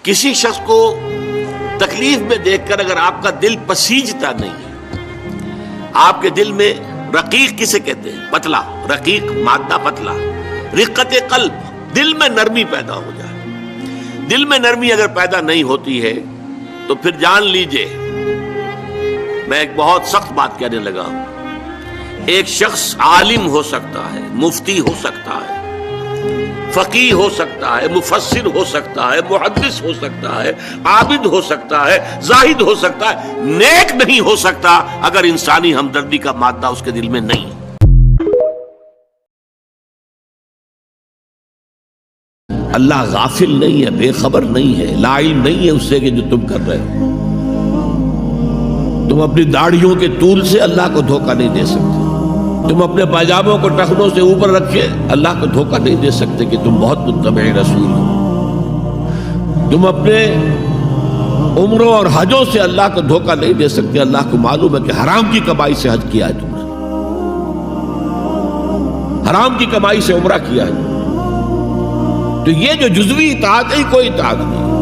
کسی شخص کو تکلیف میں دیکھ کر اگر آپ کا دل پسیجتا نہیں ہے، آپ کے دل میں رقیق کسے کہتے ہیں؟ پتلا، رقیق مادہ پتلا، رقت قلب، دل میں نرمی پیدا ہو جائے. دل میں نرمی اگر پیدا نہیں ہوتی ہے تو پھر جان لیجئے، میں ایک بہت سخت بات کہنے لگا ہوں، ایک شخص عالم ہو سکتا ہے، مفتی ہو سکتا ہے، فقیہ ہو سکتا ہے، مفسر ہو سکتا ہے، محدث ہو سکتا ہے، عابد ہو سکتا ہے، زاہد ہو سکتا ہے، نیک نہیں ہو سکتا اگر انسانی ہمدردی کا مادہ اس کے دل میں نہیں ہے. اللہ غافل نہیں ہے، بے خبر نہیں ہے، لا علم نہیں ہے اس سے کہ جو تم کر رہے ہو. تم اپنی داڑھیوں کے طول سے اللہ کو دھوکہ نہیں دے سکتے. تم اپنے پاجاموں کو ٹخنوں سے اوپر رکھے اللہ کو دھوکہ نہیں دے سکتے کہ تم بہت متبع رسول ہو. تم اپنے عمروں اور حجوں سے اللہ کو دھوکہ نہیں دے سکتے. اللہ کو معلوم ہے کہ حرام کی کمائی سے حج کیا ہے تم نے، حرام کی کمائی سے عمرہ کیا ہے. تو یہ جو جزوی اطاعت ہے کوئی اطاعت نہیں.